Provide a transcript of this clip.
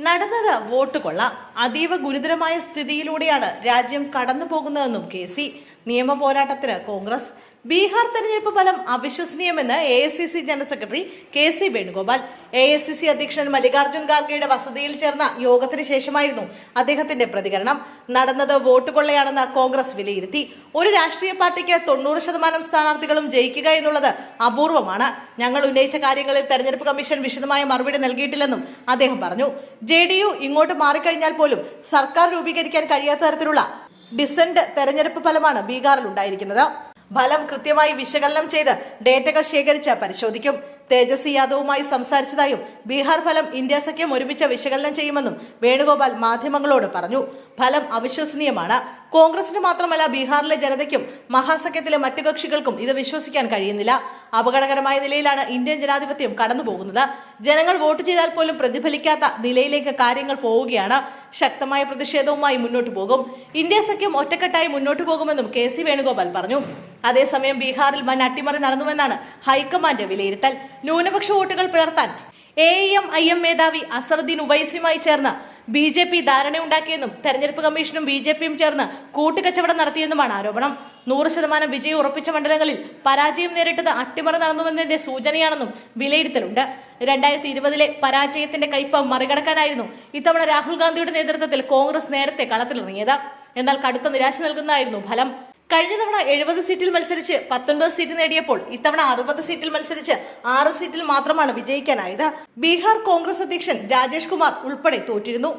നടന്നത് വോട്ട് കൊള്ള അതീവ ഗുരുതരമായ സ്ഥിതിയിലൂടെയാണ് രാജ്യം കടന്നു പോകുന്നതെന്നും കെ.സി. നിയമ പോരാട്ടത്തിന് കോൺഗ്രസ്. ബീഹാർ തെരഞ്ഞെടുപ്പ് ഫലം അവിശ്വസനീയമെന്ന് AICC general secretary K C. Venugopal. AICC അധ്യക്ഷൻ മല്ലികാർജ്ജുൻ ഖാർഗെയുടെ വസതിയിൽ ചേർന്ന യോഗത്തിന് ശേഷമായിരുന്നു അദ്ദേഹത്തിന്റെ പ്രതികരണം. നടന്നത് വോട്ട് കൊള്ളയാണെന്ന് കോൺഗ്രസ് വിലയിരുത്തി. ഒരു രാഷ്ട്രീയ പാർട്ടിക്ക് 90% സ്ഥാനാർത്ഥികളും ജയിക്കുക എന്നുള്ളത് അപൂർവമാണ്. ഞങ്ങൾ ഉന്നയിച്ച കാര്യങ്ങളിൽ തെരഞ്ഞെടുപ്പ് കമ്മീഷൻ വിശദമായ മറുപടി നൽകിയിട്ടില്ലെന്നും അദ്ദേഹം പറഞ്ഞു. JDU ഇങ്ങോട്ട് മാറിക്കഴിഞ്ഞാൽ പോലും സർക്കാർ രൂപീകരിക്കാൻ കഴിയാത്ത തരത്തിലുള്ള ഡിസന്റ് തെരഞ്ഞെടുപ്പ് ഫലമാണ് ബീഹാറിൽ ഉണ്ടായിരിക്കുന്നത്. ഫലം കൃത്യമായി വിശകലനം ചെയ്ത് ഡേറ്റകൾ ശേഖരിച്ച് പരിശോധിക്കും. തേജസ്വി യാദവുമായി സംസാരിച്ചതായും ബീഹാർ ഫലം ഇന്ത്യ സഖ്യം ഒരുമിച്ച് വിശകലനം ചെയ്യുമെന്നും വേണുഗോപാൽ മാധ്യമങ്ങളോട് പറഞ്ഞു. ഫലം അവിശ്വസനീയമാണ്. കോൺഗ്രസിന് മാത്രമല്ല ബീഹാറിലെ ജനതയ്ക്കും മഹാസഖ്യത്തിലെ മറ്റു കക്ഷികൾക്കും ഇത് വിശ്വസിക്കാൻ കഴിയുന്നില്ല. അപകടകരമായ നിലയിലാണ് ഇന്ത്യൻ ജനാധിപത്യം കടന്നുപോകുന്നത്. ജനങ്ങൾ വോട്ട് ചെയ്താൽ പോലും പ്രതിഫലിക്കാത്ത നിലയിലേക്ക് കാര്യങ്ങൾ പോവുകയാണ്. ശക്തമായ പ്രതിഷേധവുമായി മുന്നോട്ട് പോകും. ഇന്ത്യ സഖ്യം ഒറ്റക്കെട്ടായി മുന്നോട്ട് പോകുമെന്നും കെ.സി. വേണുഗോപാൽ പറഞ്ഞു. അതേസമയം ബീഹാറിൽ വൻ അട്ടിമറി നടന്നുവെന്നാണ് ഹൈക്കമാൻഡ് വിലയിരുത്തൽ. ന്യൂനപക്ഷ വോട്ടുകൾ പിളർത്താൻ AIM മേധാവി അസറുദ്ദീൻ ഉവൈസിയുമായി ചേർന്ന് BJP ധാരണയുണ്ടാക്കിയെന്നും തെരഞ്ഞെടുപ്പ് കമ്മീഷനും BJPയും ചേർന്ന് കൂട്ടുകച്ചവടം നടത്തിയെന്നുമാണ് ആരോപണം. 100% വിജയം ഉറപ്പിച്ച മണ്ഡലങ്ങളിൽ പരാജയം നേരിട്ടത് അട്ടിമറി നടന്നുവെന്നതിന്റെ സൂചനയാണെന്നും വിലയിരുത്തലുണ്ട്. 2020 പരാജയത്തിന്റെ കയ്പ് മറികടക്കാനായിരുന്നു ഇത്തവണ രാഹുൽ ഗാന്ധിയുടെ നേതൃത്വത്തിൽ കോൺഗ്രസ് നേരത്തെ കളത്തിലിറങ്ങിയത്. എന്നാൽ കടുത്ത നിരാശ നൽകുന്നതായിരുന്നു ഫലം. കഴിഞ്ഞ തവണ 70 സീറ്റിൽ മത്സരിച്ച് 19 സീറ്റ് നേടിയപ്പോൾ ഇത്തവണ 60 സീറ്റിൽ മത്സരിച്ച് 6 സീറ്റിൽ മാത്രമാണ് വിജയിക്കാനായത്. ബീഹാർ കോൺഗ്രസ് അധ്യക്ഷൻ രാജേഷ് കുമാർ ഉൾപ്പെടെ തോറ്റിരുന്നു.